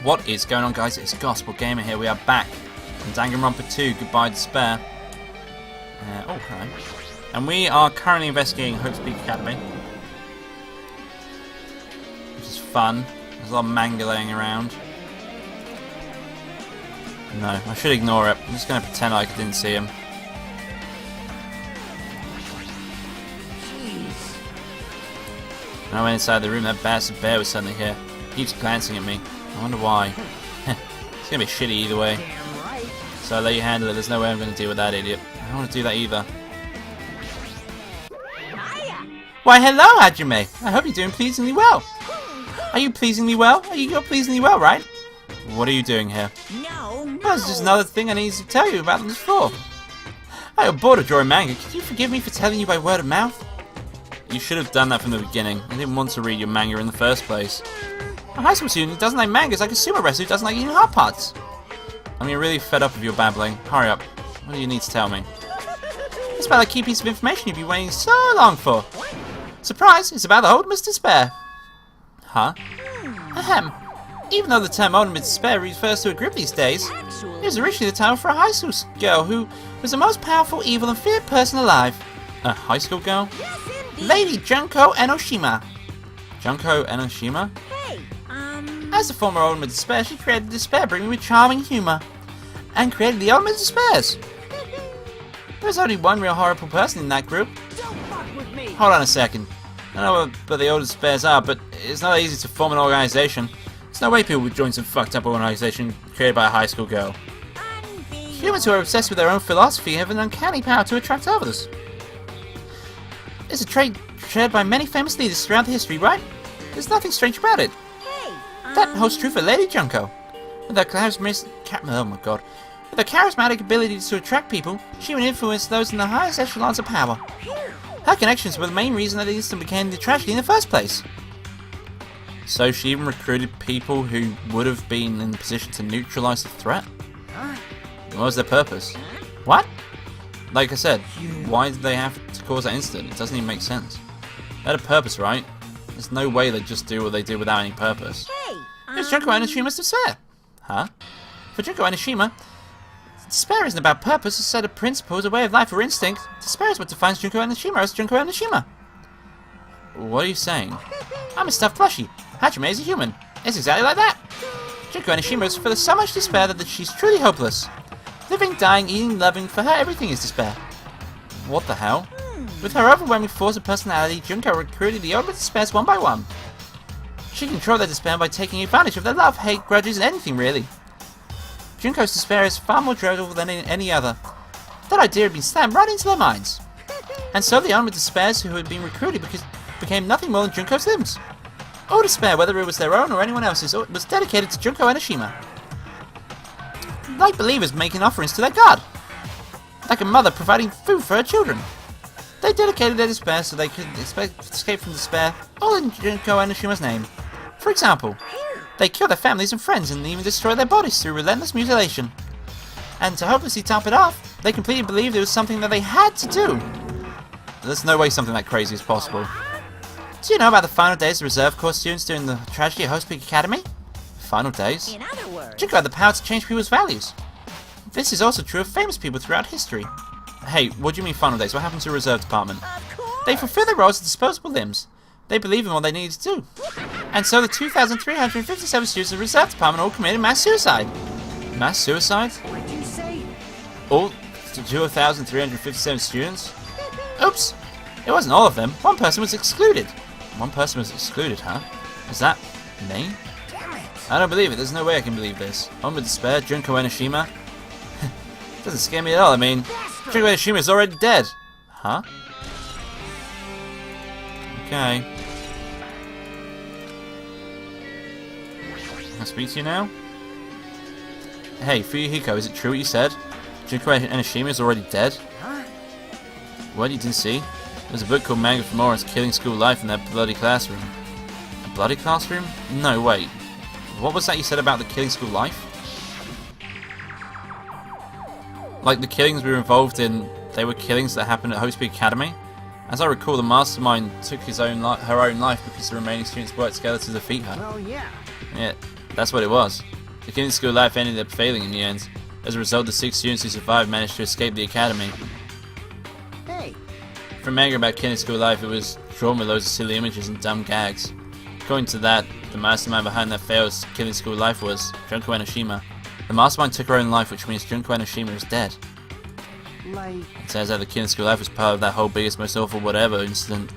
What is going on, guys? It's Gospel Gamer here. We are back from Danganronpa 2, Goodbye Despair. Okay. And we are currently investigating Hope's Peak Academy, which is fun. There's a lot of manga laying around. No, I should ignore it. I'm just going to pretend like I didn't see him. When I went inside the room, that bastard bear was suddenly here. He keeps glancing at me. I wonder why. It's going to be shitty either way. So I'll let you handle it. There's no way I'm going to deal with that idiot. I don't want to do that either. Why, hello, Hajime. I hope you're doing pleasingly well. Are you pleasingly well? You're pleasingly well, right? What are you doing here? No. Well, there's just another thing I need to tell you about this floor. I got bored of drawing manga. Could you forgive me for telling you by word of mouth? You should have done that from the beginning. I didn't want to read your manga in the first place. A high school student who doesn't like manga is like a sumo wrestler who doesn't like eating hot pots. I'm getting really fed up of your babbling. Hurry up. What do you need to tell me? It's about that key piece of information you've been waiting so long for. Surprise! It's about the ultimate despair. Huh? Ahem. Even though the term ultimate despair refers to a group these days, it was originally the title for a high school girl who was the most powerful, evil, and feared person alive. A high school girl? Lady Junko Enoshima. Junko Enoshima? As the former ultimate despair, she created the despair, bringing with charming humor, and created the ultimate despairs. There's only one real horrible person in that group. Hold on a second. I don't know what the ultimate despairs are, but it's not easy to form an organization. There's no way people would join some fucked up organization created by a high school girl. Humans who are obsessed with their own philosophy have an uncanny power to attract others. It's a trait shared by many famous leaders throughout history, right? There's nothing strange about it. That holds true for Lady Junko. With her charismatic ability to attract people, she would influence those in the highest echelons of power. Her connections were the main reason that the incident became the tragedy in the first place. So she even recruited people who would have been in the position to neutralize the threat? What was their purpose? What? Like I said, why did they have to cause that incident? It doesn't even make sense. They had a purpose, right? There's no way they just do what they did without any purpose. It's Junko Enoshima's despair. Huh? For Junko Enoshima, despair isn't about purpose, a set of principles, a way of life, or instinct. Despair is what defines Junko Enoshima as Junko Enoshima. What are you saying? I'm a stuffed plushie. Hajime is a human. It's exactly like that. Junko Enoshima is full of so much despair that she's truly hopeless. Living, dying, eating, loving, for her everything is despair. What the hell? With her overwhelming force of personality, Junko recruited the ultimate despairs one by one. She controlled their despair by taking advantage of their love, hate, grudges, and anything really. Junko's despair is far more dreadful than any other. That idea had been slammed right into their minds. And so the ultimate despairs who had been recruited became nothing more than Junko's limbs. All despair, whether it was their own or anyone else's, was dedicated to Junko Enoshima. Like believers making offerings to their god. Like a mother providing food for her children. They dedicated their despair so they could escape from despair, all in Junko Enoshima's name. For example, they killed their families and friends and even destroyed their bodies through relentless mutilation. And to hopelessly top it off, they completely believed it was something that they had to do. There's no way something that crazy is possible. Do you know about the final days of reserve corps students during the tragedy at Hope's Peak Academy? Final days? In other words, Junko had the power to change people's values. This is also true of famous people throughout history. Hey, what do you mean final days? What happened to the reserve department? They fulfill their roles as disposable limbs. They believe in what they needed to do. And so the 2,357 students of the reserve department all committed mass suicide. Mass suicide? what'd you say? All 2,357 students? Oops! It wasn't all of them. One person was excluded. One person was excluded, huh? Is that me? Damn it. I don't believe it. There's no way I can believe this. On with despair, Junko Enoshima. Doesn't scare me at all. I mean, Junko Enoshima is already dead. Huh? Okay. Can I speak to you now? Hey, Fuyuhiko, is it true what you said? Junko Enoshima is already dead? Huh? What, you didn't see? There's a book called Manga for Morons Killing School Life in their bloody classroom. A bloody classroom? No, wait. What was that you said about the killing school life? Like the killings we were involved in, they were killings that happened at Hope's Peak Academy? As I recall, the mastermind took her own life because the remaining students worked together to defeat her. Well, yeah. Yeah. That's what it was. The killing school life ended up failing in the end. As a result, the 6 students who survived managed to escape the academy. Hey. For a manga about killing school life, it was drawn with loads of silly images and dumb gags. According to that, the mastermind behind that failed killing school life was Junko Enoshima. The mastermind took her own life, which means Junko Enoshima is dead. Like... It turns out the killing school life was part of that whole biggest, most awful whatever incident.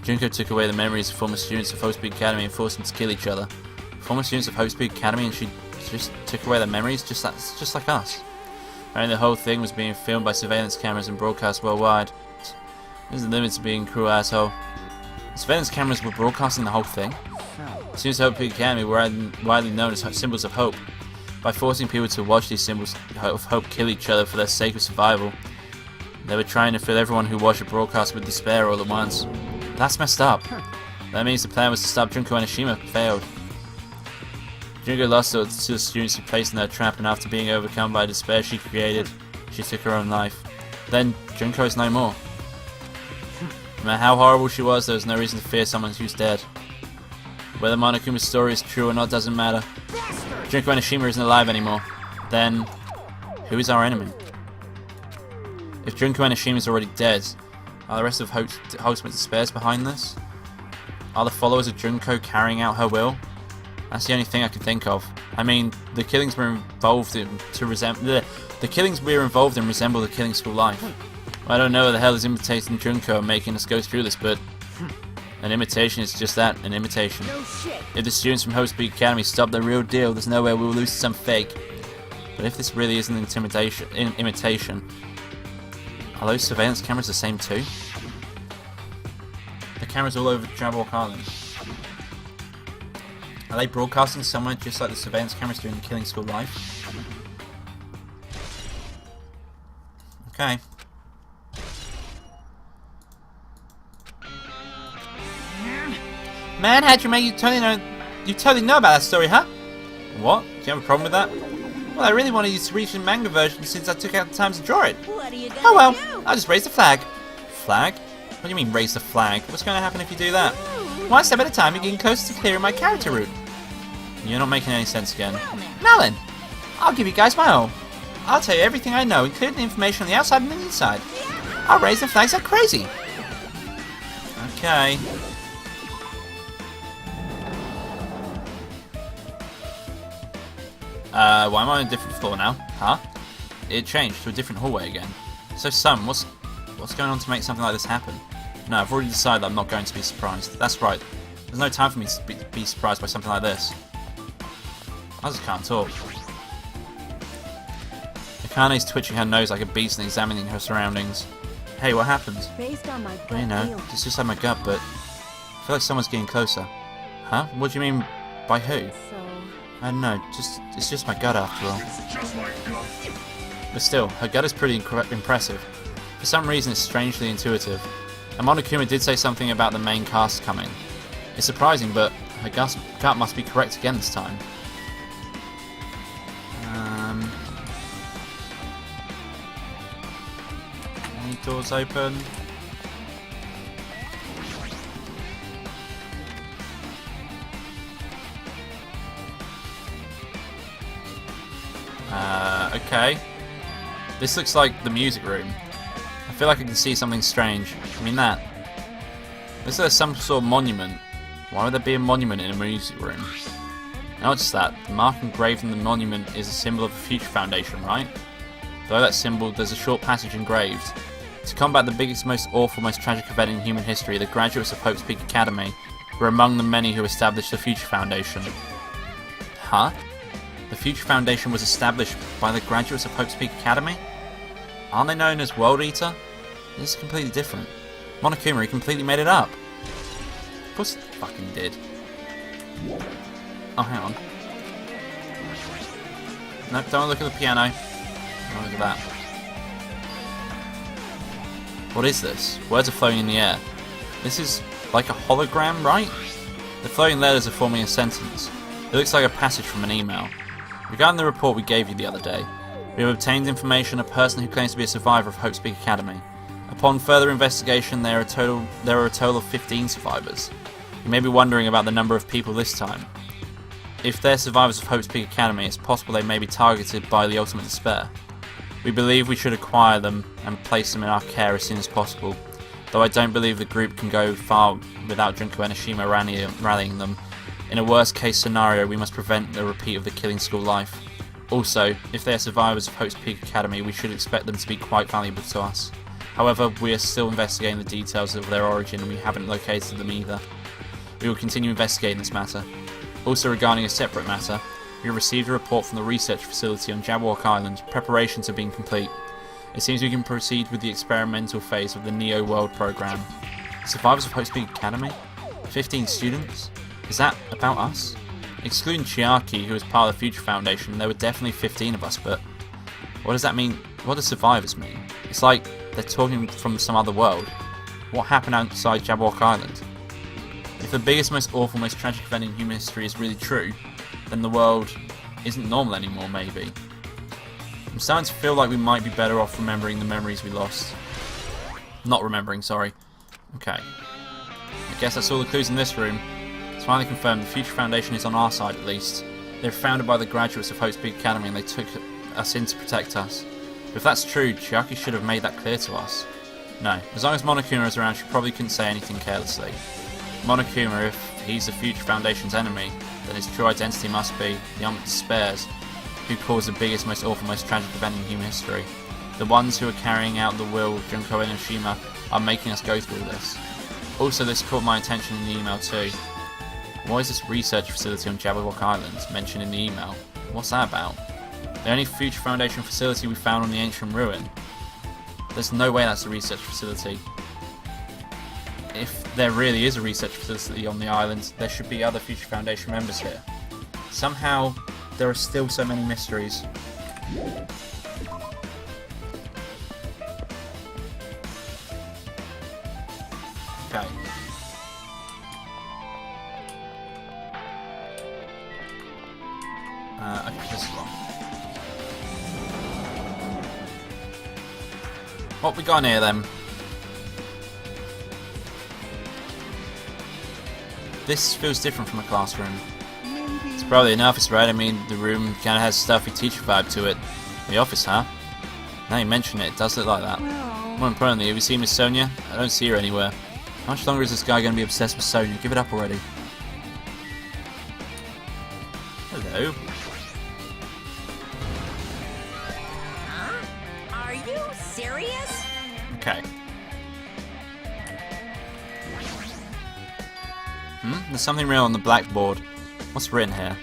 Junko took away the memories of former students of Hope Speed Academy and forced them to kill each other. Former students of Hope Speed Academy, and she just took away their memories, just like us. Apparently the whole thing was being filmed by surveillance cameras and broadcast worldwide. There's the limit to being a cruel asshole. The surveillance cameras were broadcasting the whole thing. Students of Hope Speed Academy were widely known as symbols of hope. By forcing people to watch these symbols of hope kill each other for their sake of survival, they were trying to fill everyone who watched the broadcast with despair all at once. That's messed up. That means the plan was to stop Junko Enoshima failed. Junko lost to the students who placed in their trap, and after being overcome by despair she created, she took her own life. Then, Junko is no more. No matter how horrible she was, there was no reason to fear someone who's dead. Whether Monokuma's story is true or not doesn't matter. Junko Enoshima isn't alive anymore. Then, who is our enemy? If Junko Enoshima is already dead, are the rest of Hope's Despairs behind this? Are the followers of Junko carrying out her will? That's the only thing I can think of. I mean, the killings we're involved in resemble the killing school life. I don't know what the hell is imitating Junko and making us go through this, but an imitation is just that, an imitation. If the students from Hope Speed Academy stop the real deal, there's no way we'll lose to some fake. But if this really isn't an imitation, are those surveillance cameras the same too? The cameras all over Jabberwock Island. Are they broadcasting somewhere just like the surveillance cameras during the killing school life? Okay. Man, how'd you make you totally know about that story, huh? What? Do you have a problem with that? Well, I really wanted you to reach the manga version since I took out the time to draw it. What are you gonna Oh well, do? I'll just raise the flag. Flag? What do you mean raise the flag? What's going to happen if you do that? One step at a time, you're getting closer to clearing my character route. You're not making any sense again. Now then, I'll give you guys my all. I'll tell you everything I know, including the information on the outside and the inside. I'll raise the flags like crazy. Okay. Why am I on a different floor now? Huh? It changed to a different hallway again. So, Sun, what's going on to make something like this happen? No, I've already decided that I'm not going to be surprised. That's right. There's no time for me to be surprised by something like this. I just can't talk. Akane's twitching her nose like a beast and examining her surroundings. Hey, what happened? Based on my gut You know, feel. it's just like my gut, but I feel like someone's getting closer. Huh? What do you mean by who? So, I don't know, it's just my gut after all. But still, her gut is pretty impressive. For some reason it's strangely intuitive. And Monokuma did say something about the main cast coming. It's surprising, but her gut must be correct again this time. Any doors open? Okay. This looks like the music room. I feel like I can see something strange. I mean that. Looks like there's some sort of monument. Why would there be a monument in a music room? Not just that, the mark engraved in the monument is a symbol of the Future Foundation, right? Below that symbol, there's a short passage engraved. To combat the biggest, most awful, most tragic event in human history, the graduates of Hope's Peak Academy were among the many who established the Future Foundation. Huh? The Future Foundation was established by the graduates of Hope's Peak Academy? Aren't they known as World Eater? This is completely different. Monokuma, he completely made it up. Of course he fucking did. Oh, hang on. Nope, don't look at the piano. Don't look at that. What is this? Words are floating in the air. This is like a hologram, right? The floating letters are forming a sentence. It looks like a passage from an email. Regarding the report we gave you the other day, we have obtained information on a person who claims to be a survivor of Hope's Peak Academy. Upon further investigation, there are a total of 15 survivors. You may be wondering about the number of people this time. if they're survivors of Hope's Peak Academy, it's possible they may be targeted by the ultimate despair. We believe we should acquire them and place them in our care as soon as possible, though I don't believe the group can go far without Junko Enoshima rallying them. In a worst case scenario, we must prevent the repeat of the killing school life. Also, if they are survivors of Hope's Peak Academy, we should expect them to be quite valuable to us. However, we are still investigating the details of their origin and we haven't located them either. We will continue investigating this matter. Also, regarding a separate matter, we have received a report from the research facility on Jabberwock Island. Preparations have been complete. It seems we can proceed with the experimental phase of the Neo World program. Survivors of Hope's Peak Academy? 15 students? Is that about us? Excluding Chiaki, who is part of the Future Foundation, there were definitely 15 of us, but what does that mean? What do survivors mean? It's like they're talking from some other world. What happened outside Jabberwock Island? If the biggest, most awful, most tragic event in human history is really true, then the world isn't normal anymore, maybe. I'm starting to feel like we might be better off remembering the memories we lost. Not remembering, sorry. Okay. I guess that's all the clues in this room. It's finally confirmed the Future Foundation is on our side at least. They were founded by the graduates of Hope's Peak Academy and they took us in to protect us. But if that's true, Chiaki should have made that clear to us. No, as long as Monokuma is around, she probably couldn't say anything carelessly. Monokuma, if he's the Future Foundation's enemy, then his true identity must be the ultimate despairs, who caused the biggest, most awful, most tragic event in human history. The ones who are carrying out the will of Junko Enoshima are making us go through this. Also, this caught my attention in the email too. Why is this research facility on Jabberwock Island mentioned in the email? What's that about? The only Future Foundation facility we found on the ancient ruin. There's no way that's a research facility. If there really is a research facility on the island, there should be other Future Foundation members here. Somehow, there are still so many mysteries. Okay. Okay, this one. What we got in here then? This feels different from a classroom. It's probably an office, right? I mean, the room kind of has stuffy teacher vibe to it. The office, huh? Now you mention it, it does look like that. More importantly, have you seen Miss Sonia? I don't see her anywhere. How much longer is this guy going to be obsessed with Sonia? Give it up already. Hello. Huh? Are you serious? Okay. There's something written on the blackboard. What's written here?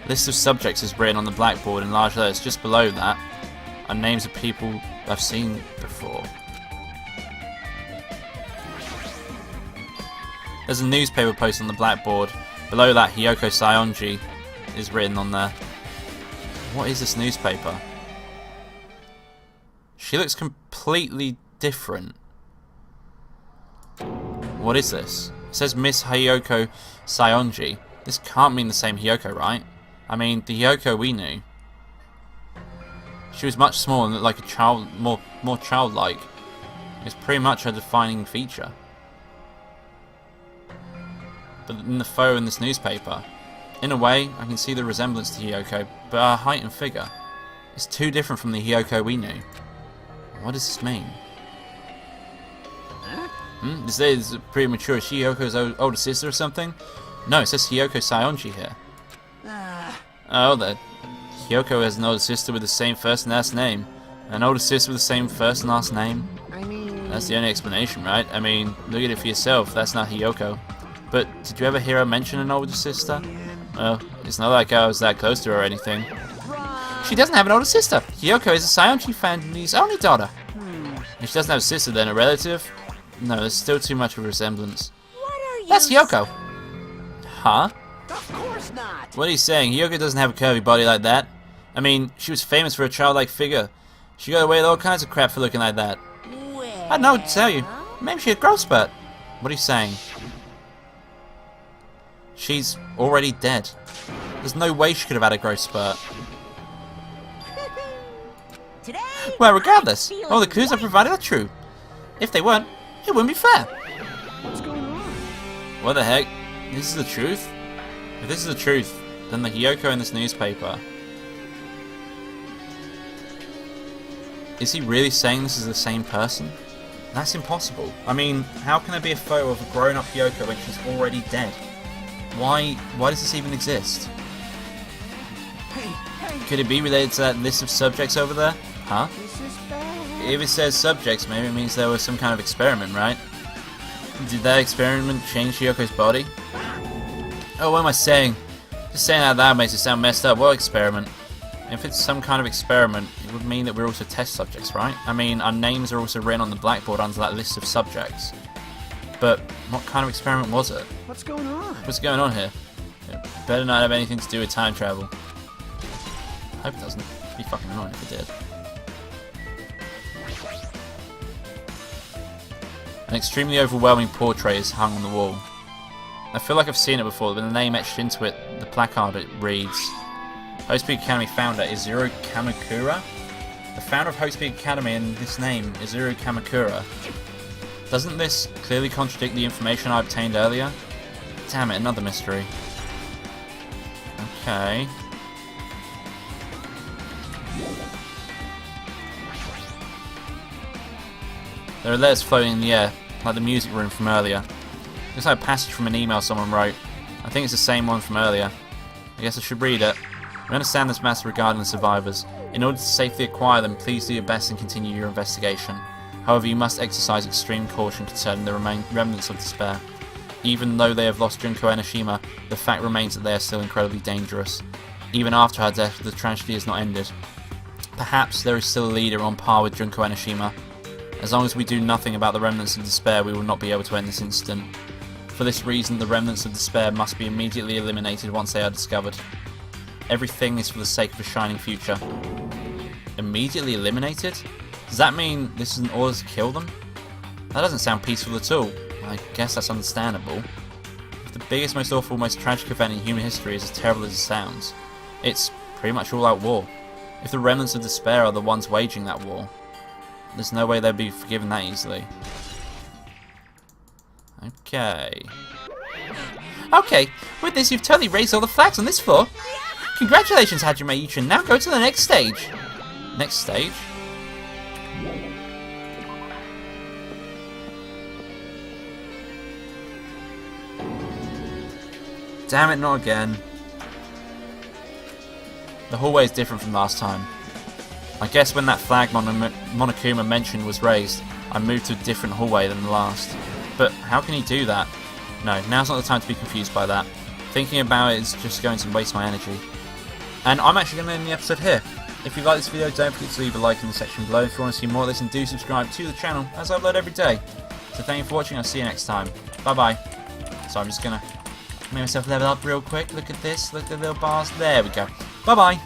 List of subjects is written on the blackboard in large letters. Just below that are names of people I've seen before. There's a newspaper post on the blackboard. Below that, Hiyoko Sayonji is written on there. What is this newspaper? She looks completely different. What is this? It says Miss Hiyoko Sayonji. This can't mean the same Hiyoko, right? I mean, the Hiyoko we knew. She was much smaller and looked like a child, more childlike. It's pretty much her defining feature. But in the photo in this newspaper, in a way, I can see the resemblance to Hiyoko, but her height and figure is too different from the Hiyoko we knew. What does this mean? This is pretty mature. Is she Hiyoko's older sister or something? No, it says Hiyoko Sayonji here. Oh, that Hiyoko has an older sister with the same first and last name. An older sister with the same first and last name? I mean... That's the only explanation, right? I mean, look at it for yourself. That's not Hiyoko. But did you ever hear her mention an older sister? Well, it's not like I was that close to her or anything. She doesn't have an older sister. Hiyoko is a Sayonji family's only daughter. If she doesn't have a sister, then a relative? No, there's still too much of a resemblance. What are you? That's Hiyoko. Huh? Of course not! What are you saying? Hiyoko doesn't have a curvy body like that. I mean, she was famous for a childlike figure. She got away with all kinds of crap for looking like that. Well... I don't know what to tell you. Maybe she had growth spurt. What are you saying? She's already dead. There's no way she could have had a growth spurt. Today, Well, regardless, I'm feeling all the clues I provided are true. If they weren't, it wouldn't be fair. What's going on? What the heck? This is the truth? If this is the truth, then the Hiyoko in this newspaper... Is he really saying this is the same person? That's impossible. I mean, how can there be a photo of a grown-up Hiyoko when she's already dead? Why does this even exist? Could it be related to that list of subjects over there? Huh? If it says subjects, maybe it means there was some kind of experiment, right? Did that experiment change Hiyoko's body? Oh, what am I saying? Just saying out loud makes it sound messed up. What experiment? If it's some kind of experiment, it would mean that we're also test subjects, right? I mean, our names are also written on the blackboard under that list of subjects. But what kind of experiment was it? What's going on? What's going on here? It better not have anything to do with time travel. I hope it doesn't. It'd be fucking annoying if it did. An extremely overwhelming portrait is hung on the wall. I feel like I've seen it before, but the name etched into it, the placard, it reads... Host Peak Academy founder Izuru Kamakura? The founder of Host Peak Academy and this name, Izuru Kamakura. Doesn't this clearly contradict the information I obtained earlier? Damn it, another mystery. Okay. There are letters floating in the air, like the music room from earlier. Looks like a passage from an email someone wrote. I think it's the same one from earlier. I guess I should read it. We understand this matter regarding the survivors. In order to safely acquire them, please do your best and continue your investigation. However, you must exercise extreme caution concerning the remnants of despair. Even though they have lost Junko Enoshima, the fact remains that they are still incredibly dangerous. Even after her death, the tragedy has not ended. Perhaps there is still a leader on par with Junko Enoshima. As long as we do nothing about the remnants of despair, we will not be able to end this incident. For this reason, the remnants of despair must be immediately eliminated once they are discovered. Everything is for the sake of a shining future. Immediately eliminated? Does that mean this is an order to kill them? That doesn't sound peaceful at all. I guess that's understandable. If the biggest, most awful, most tragic event in human history is as terrible as it sounds, it's pretty much all-out war. If the remnants of despair are the ones waging that war, there's no way they'd be forgiven that easily. Okay. Okay, with this you've totally raised all the flags on this floor. Congratulations, Hajime Yuchin. Now go to the next stage. Next stage? Damn it, not again. The hallway is different from last time. I guess when that flag Monokuma mentioned was raised, I moved to a different hallway than the last. But how can he do that? No, now's not the time to be confused by that. Thinking about it is just going to waste my energy. And I'm actually going to end the episode here. If you like this video, don't forget to leave a like in the section below. If you want to see more of this, and do subscribe to the channel, as I upload every day. So thank you for watching, I'll see you next time. Bye bye. So I'm just going to make myself level up real quick. Look at this, look at the little bars. There we go. Bye bye.